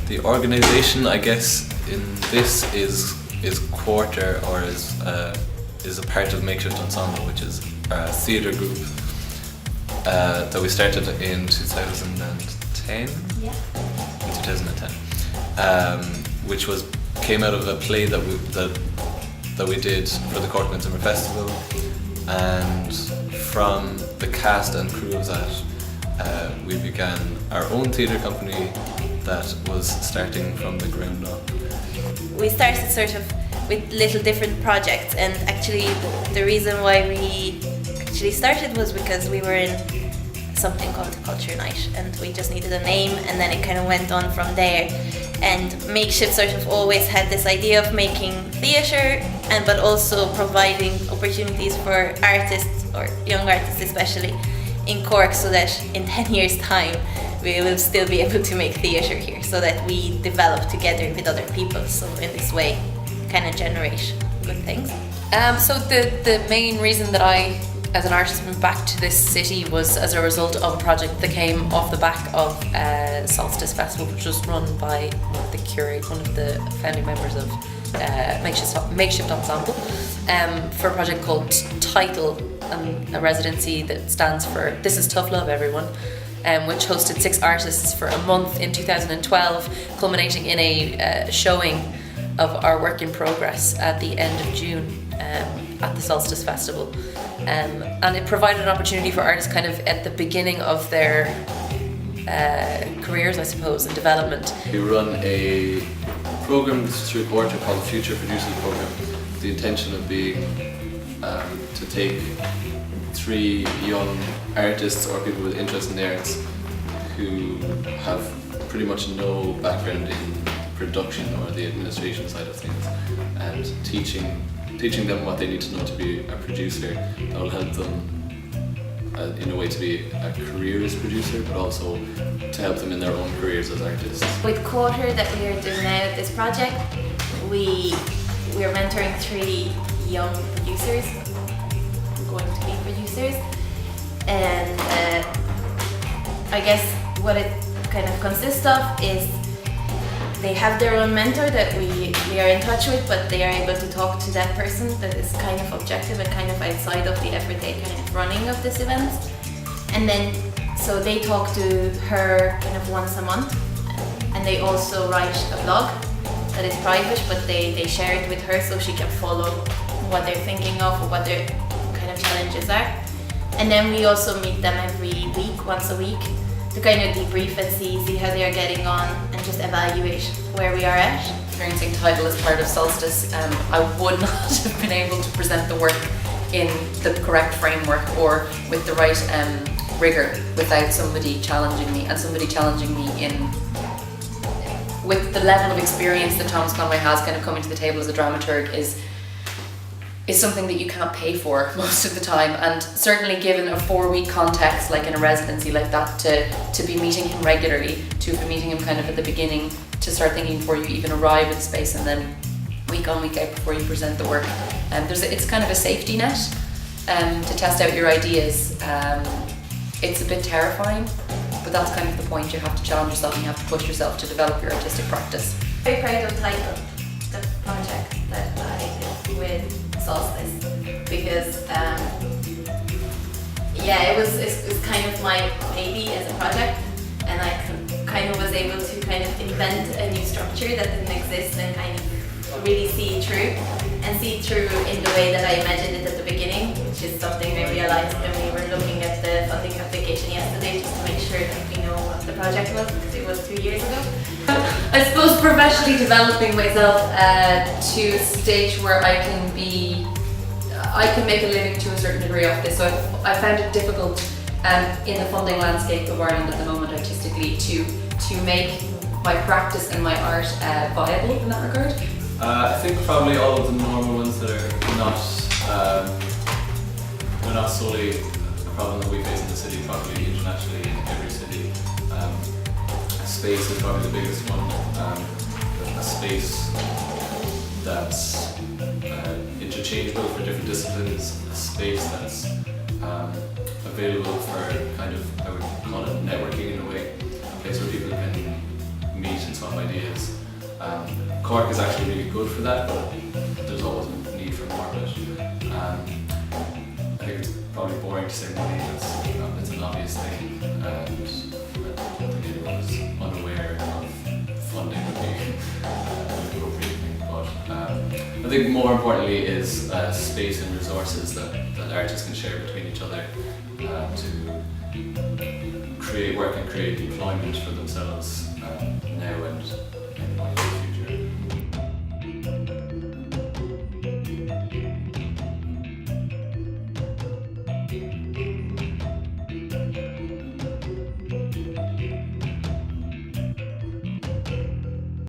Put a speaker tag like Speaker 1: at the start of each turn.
Speaker 1: The organisation, I guess, in this is Quarter, or is a part of Makeshift Ensemble, which is a theatre group that we started in 2010.
Speaker 2: Yeah.
Speaker 1: In 2010, which came out of a play that we did for the Cork and Midsummer Festival, and from the cast and crew of that, we began our own theatre company that was starting from the ground up.
Speaker 2: We started sort of with little different projects, and actually the reason why we actually started was because we were in something called a culture night, and we just needed a name, and then it kind of went on from there. And Makeshift sort of always had this idea of making theatre, but also providing opportunities for artists, or young artists especially, in Cork, so that in 10 years' time we will still be able to make theatre here, so that we develop together with other people, so in this way kind of generate good things.
Speaker 3: So the main reason that I, as an artist, moved back to this city was as a result of a project that came off the back of Solstice Festival, which was run by one of the founding members of Makeshift Ensemble, for a project called Title, a residency that stands for This is Tough Love, Everyone, which hosted 6 artists for a month in 2012, culminating in a showing of our work in progress at the end of June at the Solstice Festival. And it provided an opportunity for artists kind of at the beginning of their careers, I suppose, and development.
Speaker 1: We run a program through Quarter called the Future Producers Program. The intention of being to take 3 young artists or people with interest in the arts who have pretty much no background in production or the administration side of things, and teaching them what they need to know to be a producer that will help them in a way to be a careerist producer, but also to help them in their own careers as artists.
Speaker 2: With Quarter that we are doing now, this project, we are mentoring 3 young producers, going to be producers, and I guess what it kind of consists of is they have their own mentor that we are in touch with, but they are able to talk to that person that is kind of objective and kind of outside of the everyday kind of running of this event. And then, so they talk to her kind of once a month, and they also write a blog that is private, but they share it with her so she can follow what they're thinking of or what their kind of challenges are. And then we also meet them every week, once a week, to kind of debrief and see how they are getting on and just evaluate where we are at.
Speaker 3: Experiencing Title as part of Solstice, I would not have been able to present the work in the correct framework or with the right rigor without somebody challenging me, and somebody challenging me with the level of experience that Thomas Conway has kind of coming to the table as a dramaturg is something that you can't pay for most of the time, and certainly given a 4-week context like in a residency like that, to be meeting him regularly, to be meeting him kind of at the beginning, to start thinking before you even arrive at the space, and then week on, week out before you present the work. It's kind of a safety net to test out your ideas. It's a bit terrifying, but that's kind of the point. You have to challenge yourself and you have to push yourself to develop your artistic practice.
Speaker 2: Very proud of Title, the project that I did with Solstice, because it's kind of my baby as a project, and I kind of was able to kind of invent a new structure that didn't exist and kind of really see it through in the way that I imagined it at the beginning, which is something I realized when we were looking at the funding application yesterday, just to make sure that we know what the project was, because it was 2 years ago. I suppose professionally developing myself to a stage where I can make a living to a certain degree off this. So I found it difficult in the funding landscape of Ireland at the moment artistically to make my practice and my art viable in that regard.
Speaker 1: I think probably all of the normal ones that are not solely a problem that we face in the city, probably internationally in every city. Space is probably the biggest one. A space that's interchangeable for different disciplines, a space that's available for kind of, I would call it networking in a way, a place where people can meet and swap ideas. Cork is actually really good for that, but there's always a need for more of it. I think it's probably boring to say money, it's an obvious thing, and I don't think anyone is unaware of funding would be an appropriate thing, but I think more importantly is space and resources that artists can share between each other to create work and create employment for themselves now and